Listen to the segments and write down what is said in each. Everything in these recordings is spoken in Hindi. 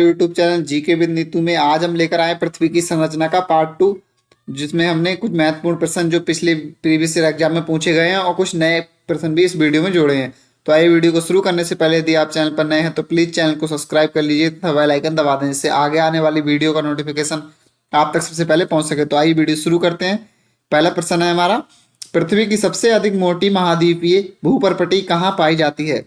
YouTube channel GK with Neetu में आज हम लेकर आए पृथ्वी की संरचना का पार्ट 2, जिसमें हमने कुछ महत्वपूर्ण प्रश्न जो पिछले प्रीवियस ईयर एग्जाम में पूछे गए हैं और कुछ नए प्रश्न भी इस वीडियो में जोड़े हैं। तो आइए वीडियो को शुरू करने से पहले यदि आप चैनल पर नए हैं तो प्लीज चैनल को सब्सक्राइब कर लीजिए तथा बेल आइकन दबा दें, जिससे आगे आने वाली वीडियो का नोटिफिकेशन आप तक सबसे पहले पहुंच सके। तो आइए वीडियो शुरू करते हैं। पहला प्रश्न है हमारा, पृथ्वी की सबसे अधिक मोटी महाद्वीपीय भूपर्पटी कहाँ पाई जाती है?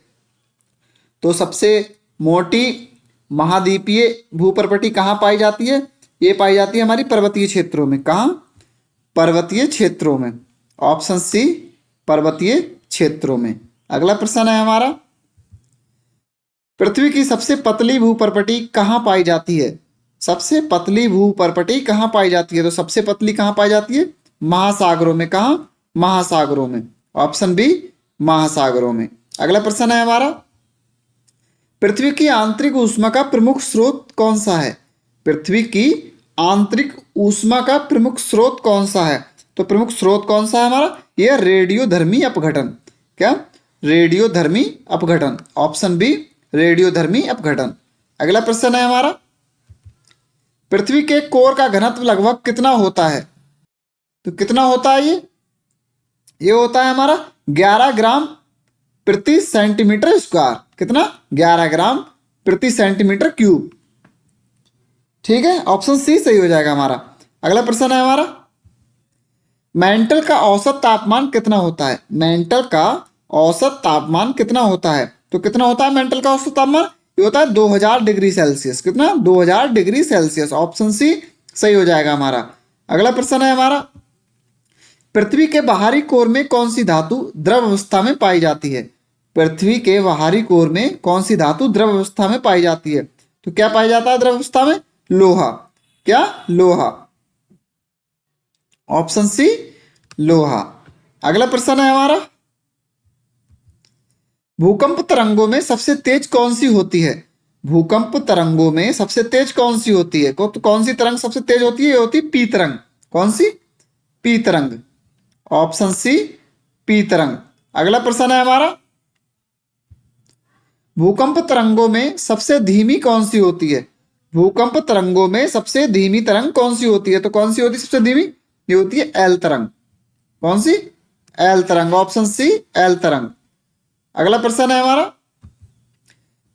तो सबसे मोटी महाद्वीपीय भूपर्पटी कहाँ पाई जाती है? ये पाई जाती है हमारी पर्वतीय क्षेत्रों में। कहाँ? पर्वतीय क्षेत्रों में। ऑप्शन सी, पर्वतीय क्षेत्रों में। अगला प्रश्न है हमारा, पृथ्वी की सबसे पतली भूपर्पटी कहाँ पाई जाती है? सबसे पतली भूपर्पटी कहाँ पाई जाती है? तो सबसे पतली कहाँ पाई जाती है? महासागरों में। कहाँ? महासागरों में। ऑप्शन बी, महासागरों में। अगला प्रश्न है हमारा, पृथ्वी की आंतरिक ऊष्मा का प्रमुख स्रोत कौन सा है? पृथ्वी की आंतरिक ऊष्मा का प्रमुख स्रोत कौन सा है? तो प्रमुख स्रोत कौन सा है हमारा? यह रेडियोधर्मी अपघटन। क्या? रेडियोधर्मी अपघटन। ऑप्शन बी, रेडियोधर्मी अपघटन। अगला प्रश्न है हमारा, पृथ्वी के कोर का घनत्व लगभग कितना होता है? तो कितना होता है ये होता है हमारा 11 ग्राम प्रति सेंटीमीटर स्क्वायर। कितना? 11 ग्राम प्रति सेंटीमीटर क्यूब। ठीक है, ऑप्शन सी सही हो जाएगा हमारा। अगला प्रश्न है हमारा, मेंटल का औसत तापमान कितना होता है? मेंटल का औसत तापमान कितना होता है? तो कितना होता है मेंटल का औसत तापमान? ये होता है 2000 डिग्री सेल्सियस। कितना? 2000 डिग्री सेल्सियस। ऑप्शन सी सही हो जाएगा हमारा। अगला प्रश्न है हमारा, पृथ्वी के बाहरी कोर में कौन सी धातु द्रव अवस्था में पाई जाती है? पृथ्वी के बाहरी कोर में कौन सी धातु द्रव अवस्था में पाई जाती है? तो क्या पाया जाता है द्रव अवस्था में? लोहा। क्या? लोहा। ऑप्शन सी, लोहा। अगला प्रश्न है हमारा, भूकंप तरंगों में सबसे तेज कौन सी होती है? भूकंप तरंगों में सबसे तेज कौन सी होती है? तो कौन सी तरंग सबसे तेज होती है? ये होती है पी तरंग। कौन सी? पी तरंग। ऑप्शन सी, पी तरंग। अगला प्रश्न है हमारा, भूकंप तरंगों में सबसे धीमी कौन सी होती है? भूकंप तरंगों में सबसे धीमी तरंग कौन सी होती है? तो कौन सी होती है सबसे धीमी? ये होती है एल तरंग। कौन सी? एल तरंग। ऑप्शन सी, एल तरंग। अगला प्रश्न है हमारा,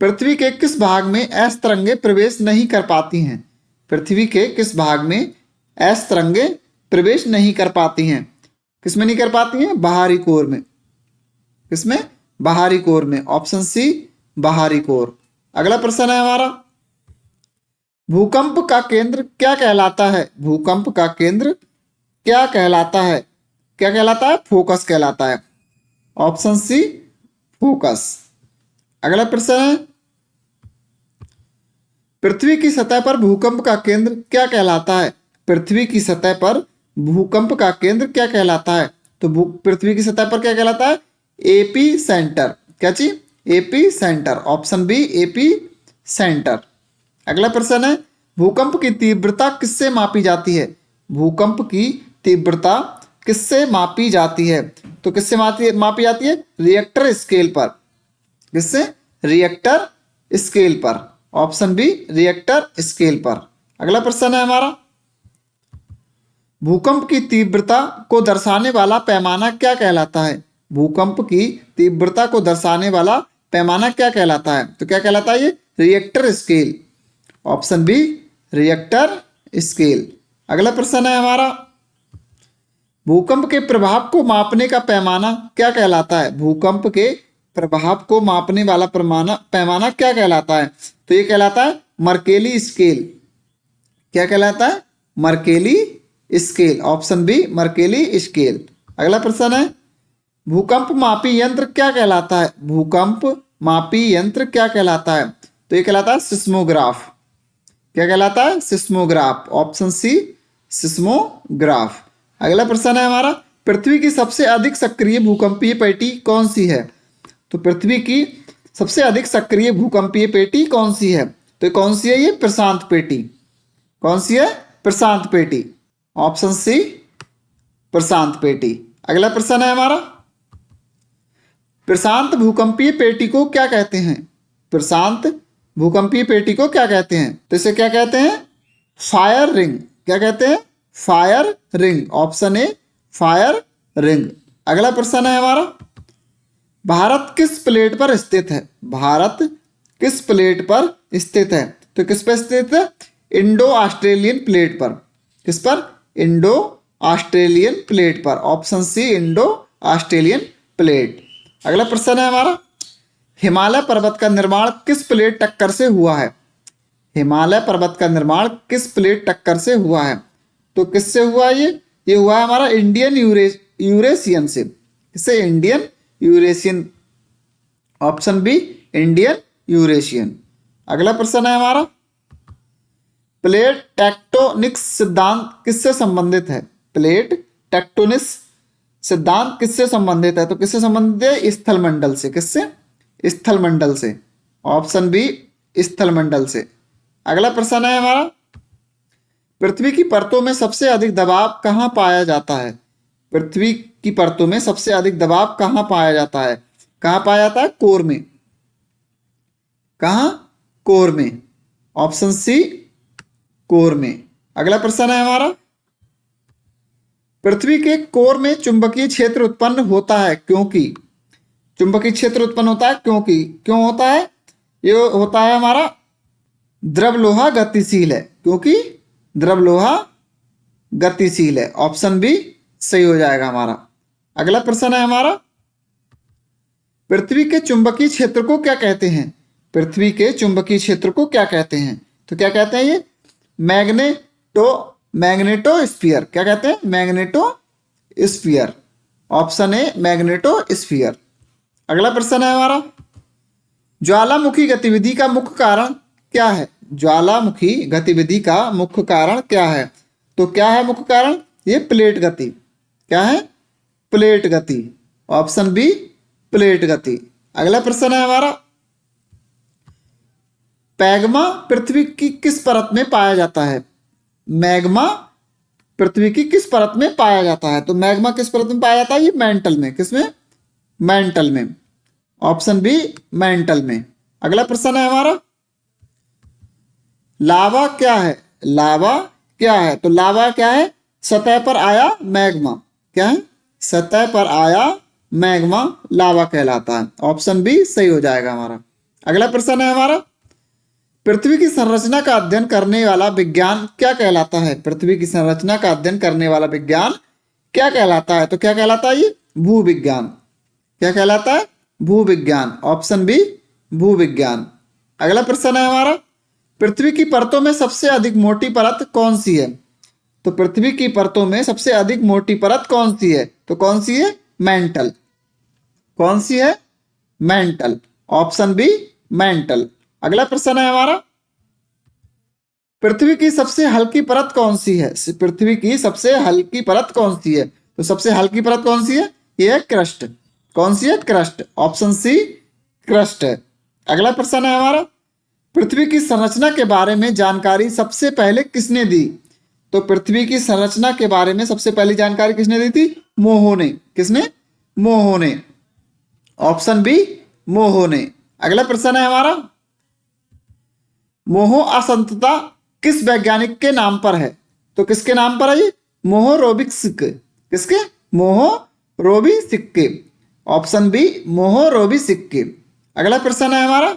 पृथ्वी के किस भाग में एस तरंगे प्रवेश नहीं कर पाती हैं? पृथ्वी के किस भाग में एस तरंगे प्रवेश नहीं कर पाती हैं? किसमें नहीं कर पाती हैं? बाहरी कोर में। किसमें? बाहरी कोर में। ऑप्शन सी, बाहरी कोर। अगला प्रश्न है हमारा, भूकंप का केंद्र क्या कहलाता है? भूकंप का केंद्र क्या कहलाता है? क्या कहलाता है? फोकस कहलाता है। Option C, focus. अगला प्रश्न है, पृथ्वी की सतह पर भूकंप का केंद्र क्या कहलाता है? पृथ्वी की सतह पर भूकंप का केंद्र क्या कहलाता है? तो पृथ्वी की सतह पर क्या कहलाता है? Epicentre. क्या चीज? Epicentre. Option B, epicentre. अगला प्रश्न है, भूकंप की तीव्रता किससे मापी जाती है? भूकंप की तीव्रता किससे मापी जाती है? तो किससे मापी जाती है? रिएक्टर स्केल पर। किससे? रिएक्टर स्केल पर। ऑप्शन बी, रिएक्टर स्केल पर। अगला प्रश्न है हमारा, भूकंप की तीव्रता को दर्शाने वाला पैमाना क्या कहलाता है? भूकंप की तीव्रता को दर्शाने वाला पैमाना क्या कहलाता है? तो क्या कहलाता है ये? Richter scale. Option B, Richter scale. अगला प्रश्न है हमारा, भूकंप के प्रभाव को मापने का पैमाना क्या कहलाता है? भूकंप के प्रभाव को मापने वाला पैमाना क्या कहलाता है? तो ये कहलाता है मर्केली स्केल। क्या कहलाता है? Mercalli scale. Option B, Mercalli scale. अगला प्रश्न है, भूकंप मापी यंत्र क्या कहलाता है? भूकंप मापी यंत्र क्या कहलाता है? तो ये कहलाता है सिस्मोग्राफ। क्या कहलाता है? सिस्मोग्राफ। Option C, seismograph. अगला प्रश्न है हमारा, पृथ्वी की सबसे अधिक सक्रिय भूकंपीय पेटी कौन सी है? तो पृथ्वी की सबसे अधिक सक्रिय भूकंपीय पेटी कौन सी है? तो कौन सी है ये? प्रशांत पेटी। कौन सी है? प्रशांत पेटी। ऑप्शन सी, प्रशांत पेटी। अगला प्रश्न है हमारा, प्रशांत भूकंपीय पेटी को क्या कहते हैं? प्रशांत भूकंपीय पेटी को क्या कहते हैं? तो इसे क्या कहते हैं? Fire ring. क्या कहते हैं? Fire ring. Option A fire ring. अगला प्रश्न है हमारा, भारत किस प्लेट पर स्थित है? भारत किस प्लेट पर स्थित है? तो किस पर स्थित है? इंडो ऑस्ट्रेलियन प्लेट पर। किस पर? इंडो ऑस्ट्रेलियन प्लेट पर। Option C Indo Australian plate. अगला प्रश्न है हमारा, हिमालय पर्वत का निर्माण किस प्लेट टक्कर से हुआ है? हिमालय पर्वत का निर्माण किस प्लेट टक्कर से हुआ है? तो किससे हुआ ये हुआ है हमारा इंडियन यूरेशियन से। किससे? Indian Eurasian. Option B Indian Eurasian. अगला प्रश्न है हमारा, प्लेट टेक्टोनिक्स सिद्धांत किससे संबंधित है? प्लेट टेक्टोनिक्स सिद्धांत किससे संबंधित है? तो किससे संबंधित है? स्थल मंडल से। किससे? स्थल मंडल से। ऑप्शन बी स्थल मंडल से। अगला प्रश्न है हमारा, पृथ्वी की परतों में सबसे अधिक दबाव कहाँ पाया जाता है? पृथ्वी की परतों में सबसे अधिक दबाव कहाँ पाया जाता है? कहाँ पाया जाता है? कोर में। कहाँ? कोर में। ऑप्शन सी कोर में। अगला प्रश्न है हमारा, पृथ्वी के कोर में चुंबकीय क्षेत्र उत्पन्न होता है क्योंकि? चुंबकीय क्षेत्र उत्पन्न होता है क्योंकि? क्यों होता है? ये होता है हमारा, द्रव लोहा गतिशील है। क्योंकि द्रव लोहा गतिशील है। ऑप्शन बी सही हो जाएगा हमारा। अगला प्रश्न है हमारा, पृथ्वी के चुंबकीय क्षेत्र को क्या कहते हैं? पृथ्वी के चुंबकीय क्षेत्र को क्या कहते हैं? तो क्या कहते हैं ये? मैग्नेटोस्फीयर। क्या कहते हैं? मैग्नेटोस्फीयर। Option A magnetosphere. अगला प्रश्न है हमारा, ज्वालामुखी गतिविधि का मुख्य कारण क्या है? ज्वालामुखी गतिविधि का मुख्य कारण क्या है? तो क्या है मुख्य कारण? ये प्लेट गति। क्या है? प्लेट गति। ऑप्शन बी प्लेट गति। अगला प्रश्न है हमारा, पैग्मा पृथ्वी की किस परत में पाया जाता है? मैग्मा पृथ्वी की किस परत में पाया जाता है? तो मैग्मा किस परत में पाया जाता है? ये मेंटल में। किसमें? मेंटल में। ऑप्शन बी मेंटल में। अगला प्रश्न है हमारा, लावा क्या है? लावा क्या है? तो लावा क्या है? सतह पर आया मैग्मा। क्या है? सतह पर आया मैग्मा लावा कहलाता है। ऑप्शन बी सही हो जाएगा हमारा। अगला प्रश्न है हमारा, पृथ्वी की संरचना का अध्ययन करने वाला विज्ञान क्या कहलाता है? पृथ्वी की संरचना का अध्ययन करने वाला विज्ञान क्या कहलाता है? तो क्या कहलाता है ये? भूविज्ञान। क्या कहलाता है? भूविज्ञान। ऑप्शन बी भूविज्ञान। अगला प्रश्न है हमारा, पृथ्वी की परतों में सबसे अधिक मोटी परत कौन सी है? तो पृथ्वी की परतों में सबसे अधिक मोटी परत कौन सी है? तो कौन सी है? मेंटल। कौन सी है? मेंटल। Option B mental. अगला प्रश्न है हमारा, पृथ्वी की सबसे हल्की परत कौन सी है? पृथ्वी की सबसे हल्की परत कौन सी है? तो सबसे हल्की परत कौन सी है? ये है क्रस्ट। कौन सी है? क्रस्ट। ऑप्शन सी क्रस्ट है। अगला प्रश्न है हमारा, पृथ्वी की संरचना के बारे में जानकारी सबसे पहले किसने दी? तो पृथ्वी की संरचना के बारे में सबसे पहली जानकारी किसने दी थी? मोहो ने। किसने? मोहो ने। ऑप्शन बी मोहो ने। अगला प्रश्न है हमारा, मोहो असंतता किस वैज्ञानिक के नाम पर है? तो किसके नाम पर है ये? मोहोरोबिस्क। किसके? मोहोरोबिस्क। ऑप्शन बी मोहोरोबिस्क। अगला प्रश्न है हमारा,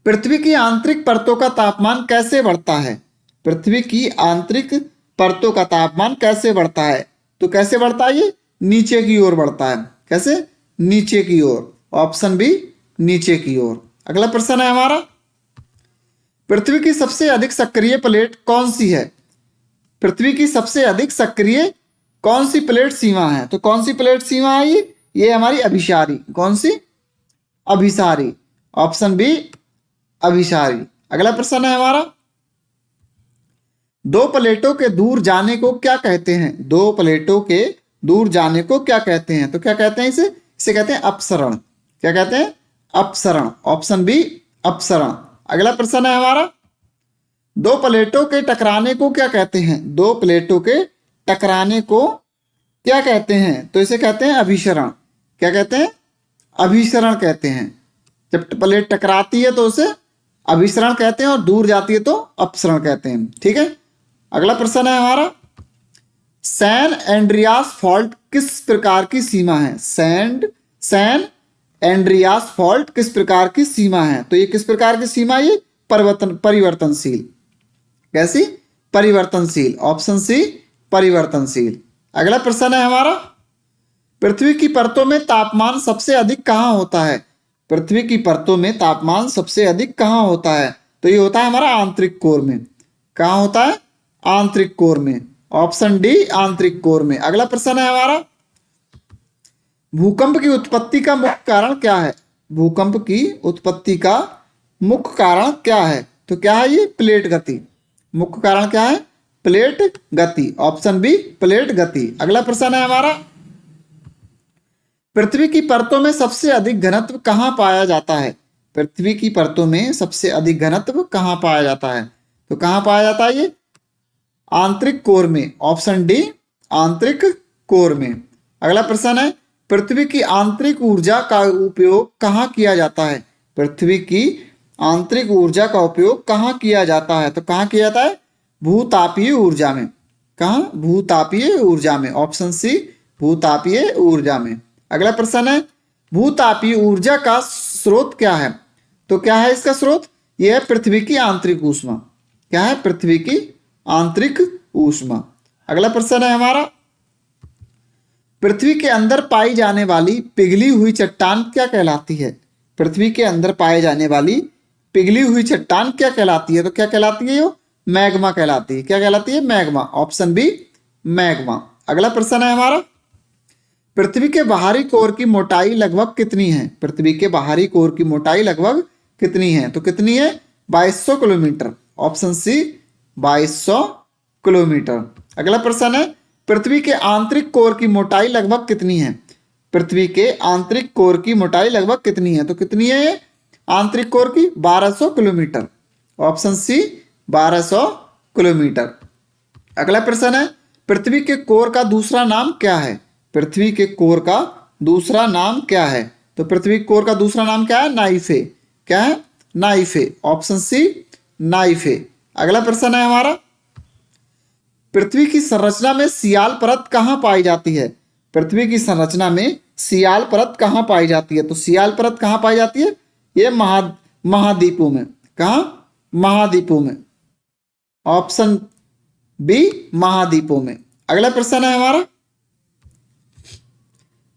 पृथ्वी की आंतरिक परतों का तापमान कैसे बढ़ता है? पृथ्वी की आंतरिक परतों का तापमान कैसे बढ़ता है? तो कैसे बढ़ता है ये? नीचे की ओर बढ़ता है। कैसे? नीचे की ओर। ऑप्शन बी नीचे की ओर। अगला प्रश्न है हमारा, पृथ्वी की सबसे अधिक सक्रिय प्लेट कौन सी है? पृथ्वी की सबसे अधिक सक्रिय कौन सी प्लेट सीमा है? तो कौन सी प्लेट सीमा है ये? ये हमारी अभिसारी। कौन सी? अभिसारी। ऑप्शन बी अभिसारी। अगला प्रश्न है हमारा, दो प्लेटों के दूर जाने को क्या कहते हैं? दो प्लेटों के दूर जाने को क्या कहते हैं? तो क्या कहते हैं इसे? इसे कहते हैं अपसरण। क्या कहते हैं? अपसरण। ऑप्शन बी अपसरण। अगला प्रश्न है हमारा, दो प्लेटों के टकराने को क्या कहते हैं? दो प्लेटों के टकराने को क्या कहते हैं? तो इसे कहते हैं अभिसरण। क्या कहते हैं? अभिसरण कहते हैं। जब प्लेट टकराती है तो उसे अभिसरण कहते हैं और दूर जाती है तो अपसरण कहते हैं। ठीक है, अगला प्रश्न है हमारा, सैन एंड्रियास फॉल्ट किस प्रकार की सीमा है? सैन एंड्रियास फॉल्ट किस प्रकार की सीमा है? तो ये किस प्रकार की सीमा है? ये परिवर्तनशील। कैसी? परिवर्तनशील। ऑप्शन सी परिवर्तनशील। अगला प्रश्न है हमारा, पृथ्वी की परतों में तापमान सबसे अधिक कहाँ होता है? पृथ्वी की परतों में तापमान सबसे अधिक कहाँ होता है? तो ये होता है हमारा आंतरिक कोर में। कहाँ होता है? आंतरिक कोर में। ऑप्शन डी आंतरिक कोर में। अगला प्रश्न है हमारा, भूकंप की उत्पत्ति का मुख्य कारण क्या है? भूकंप की उत्पत्ति का मुख्य कारण क्या है? तो क्या है ये? प्लेट गति। मुख्य कारण क्या है? प्लेट गति। ऑप्शन बी प्लेट गति। अगला प्रश्न है हमारा, पृथ्वी की परतों में सबसे अधिक घनत्व कहाँ पाया जाता है? पृथ्वी की परतों में सबसे अधिक घनत्व कहाँ पाया जाता है? तो कहाँ पाया जाता है ये? आंतरिक कोर में। ऑप्शन डी आंतरिक कोर में। अगला प्रश्न है, पृथ्वी की आंतरिक ऊर्जा का उपयोग कहाँ किया जाता है? पृथ्वी की आंतरिक ऊर्जा का उपयोग कहाँ किया जाता है? तो कहाँ किया जाता है? भूतापीय ऊर्जा में। कहाँ? भूतापीय ऊर्जा में। ऑप्शन सी भूतापीय ऊर्जा में। अगला प्रश्न है, भूतापीय ऊर्जा का स्रोत क्या है? तो क्या है इसका स्रोत? यह है पृथ्वी की आंतरिक ऊष्मा। क्या है? पृथ्वी की आंतरिक ऊष्मा। अगला प्रश्न है हमारा, पृथ्वी के अंदर पाई जाने वाली पिघली हुई चट्टान क्या कहलाती है? पृथ्वी के अंदर पाई जाने वाली पिघली हुई चट्टान क्या कहलाती है? तो क्या कहलाती है? यो मैग्मा कहलाती है। क्या कहलाती है? मैग्मा। Option B magma. अगला प्रश्न है हमारा, पृथ्वी के बाहरी कोर की मोटाई लगभग कितनी है? पृथ्वी के बाहरी कोर की मोटाई लगभग कितनी है? तो कितनी है? 2200 किलोमीटर। Option C 2200 kilometre. अगला प्रश्न है, पृथ्वी के आंतरिक कोर की मोटाई लगभग कितनी है? पृथ्वी के आंतरिक कोर की मोटाई लगभग कितनी है? तो कितनी है आंतरिक कोर की? 1200 किलोमीटर। Option C 1200 kilometre. अगला प्रश्न है, पृथ्वी के कोर का दूसरा नाम क्या है? पृथ्वी के कोर का दूसरा नाम क्या है? तो पृथ्वी कोर का दूसरा नाम क्या है? नाइफे। क्या है? नाइफे। ऑप्शन सी नाइफे। अगला प्रश्न है हमारा, पृथ्वी की संरचना में सियाल परत कहाँ पाई जाती है? पृथ्वी की संरचना में सियाल परत कहाँ पाई जाती है? तो सियाल परत कहाँ पाई जाती है? ये महाद्वीपों में। कहाँ? महाद्वीपों में। ऑप्शन बी महाद्वीपों में। अगला प्रश्न है हमारा,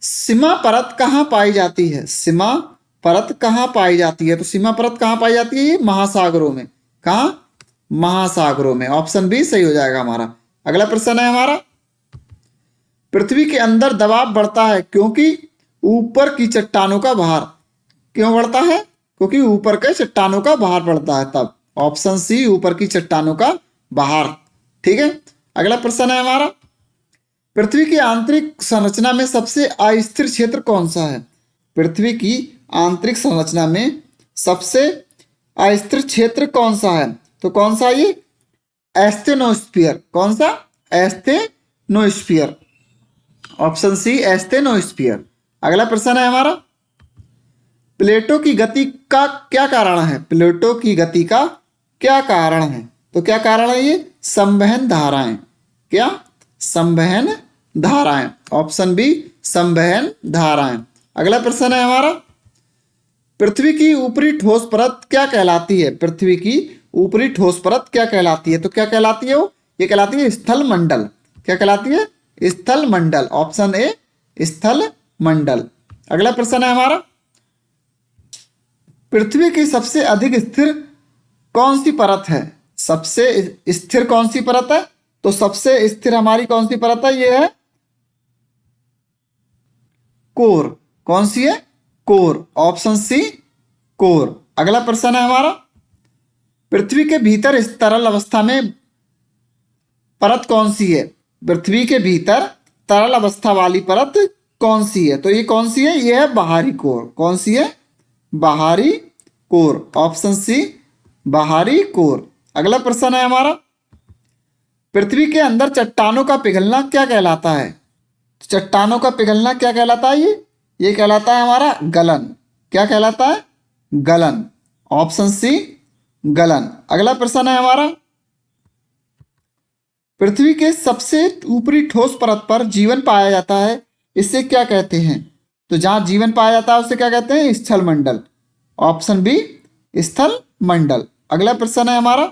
सीमा परत कहाँ पाई जाती है? सीमा परत कहाँ पाई जाती है? तो सीमा परत कहाँ पाई जाती है? ये महासागरों में। कहाँ? महासागरों में। ऑप्शन बी सही हो जाएगा हमारा। अगला प्रश्न है हमारा, पृथ्वी के अंदर दबाव बढ़ता है क्योंकि ऊपर की चट्टानों का भार। क्यों बढ़ता है? क्योंकि ऊपर के चट्टानों का भार बढ़ता है तब। ऑप्शन सी ऊपर की चट्टानों का भार। ठीक है, अगला प्रश्न है हमारा, पृथ्वी की आंतरिक संरचना में सबसे अस्थिर क्षेत्र कौन सा है? पृथ्वी की आंतरिक संरचना में सबसे अस्थिर क्षेत्र कौन सा है? तो कौन सा? ये एस्थेनोस्फीयर। कौन सा? एस्थेनोस्फीयर। Option C asthenosphere. अगला प्रश्न है हमारा, प्लेटों की गति का क्या कारण है? प्लेटों की गति का क्या कारण है? तो क्या कारण है? ये संवहन धाराएं। क्या? संवहन धाराएं। ऑप्शन बी संवहन धाराएं। अगला प्रश्न है हमारा, पृथ्वी की ऊपरी ठोस परत क्या कहलाती है? पृथ्वी की ऊपरी ठोस परत क्या कहलाती है? तो क्या कहलाती है वो? ये कहलाती है स्थल मंडल। क्या कहलाती है? स्थल मंडल। ऑप्शन ए स्थल मंडल। अगला प्रश्न है हमारा, पृथ्वी की सबसे अधिक स्थिर कौन सी परत है? सबसे स्थिर कौन सी परत है? तो सबसे स्थिर हमारी कौन सी परत है? ये है कोर। कौन सी है? कोर। Option C core. अगला प्रश्न है हमारा, पृथ्वी के भीतर इस तरल अवस्था में परत कौन सी है? पृथ्वी के भीतर तरल अवस्था वाली परत कौन सी है? तो ये कौन सी है? ये है बाहरी कोर। कौन सी है? बाहरी कोर। ऑप्शन सी बाहरी कोर। अगला प्रश्न है हमारा, पृथ्वी के अंदर चट्टानों का पिघलना क्या कहलाता है? चट्टानों का पिघलना क्या कहलाता है? ये कहलाता है हमारा गलन। क्या कहलाता है? गलन। ऑप्शन सी गलन। अगला प्रश्न है हमारा, पृथ्वी के सबसे ऊपरी ठोस परत पर जीवन पाया जाता है, इसे क्या कहते हैं? तो जहां जीवन पाया जाता है उसे क्या कहते हैं? स्थल मंडल। ऑप्शन बी स्थल मंडल। अगला प्रश्न है हमारा,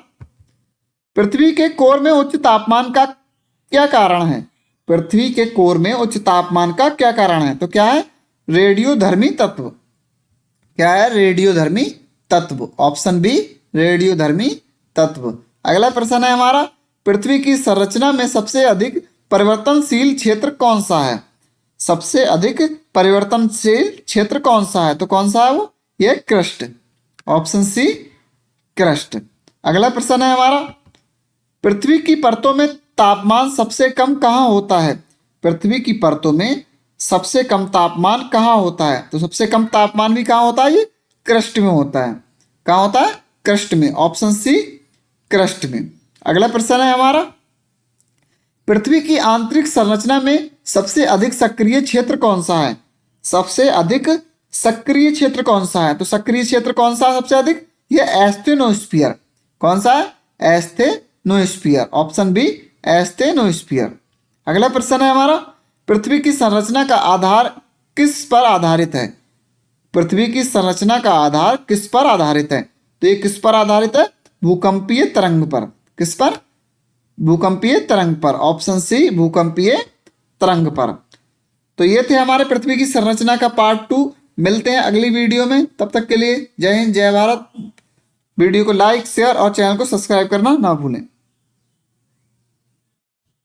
पृथ्वी के कोर में उच्च तापमान का क्या कारण है? पृथ्वी के कोर में उच्च तापमान का क्या कारण है? तो क्या है? रेडियोधर्मी तत्व। क्या है? रेडियोधर्मी तत्व। ऑप्शन बी रेडियोधर्मी तत्व। अगला प्रश्न है हमारा, पृथ्वी की संरचना में सबसे अधिक परिवर्तनशील क्षेत्र कौन सा है? सबसे अधिक परिवर्तनशील क्षेत्र कौन सा है? तो कौन सा है वो? यह क्रस्ट। Option C crust. अगला प्रश्न है हमारा, पृथ्वी की परतों में तापमान सबसे कम कहाँ होता है? पृथ्वी की परतों में सबसे कम तापमान कहाँ होता है? तो सबसे कम तापमान भी कहाँ होता है? ये क्रस्ट में होता है। कहाँ होता है? क्रस्ट में। ऑप्शन सी क्रस्ट में। अगला प्रश्न है हमारा, पृथ्वी की आंतरिक संरचना में सबसे अधिक सक्रिय क्षेत्र कौन सा है? सबसे अधिक सक्रिय क्षेत्र कौन सा है? तो सक्रिय क्षेत्र कौन सा है सबसे अधिक? यह एस्थेनोस्फीयर। कौन सा है? एस्थेनोस्फीयर। Option B asthenosphere. अगला प्रश्न है हमारा, पृथ्वी की संरचना का आधार किस पर आधारित है? पृथ्वी की संरचना का आधार किस पर आधारित है? तो ये किस पर आधारित है? भूकंपीय तरंग पर। किस पर? भूकंपीय तरंग पर। ऑप्शन सी भूकंपीय तरंग पर। तो ये थे हमारे पृथ्वी की संरचना का पार्ट 2। मिलते हैं अगली वीडियो में, तब तक के लिए जय हिंद जय भारत। वीडियो को लाइक शेयर और चैनल को सब्सक्राइब करना ना भूलें।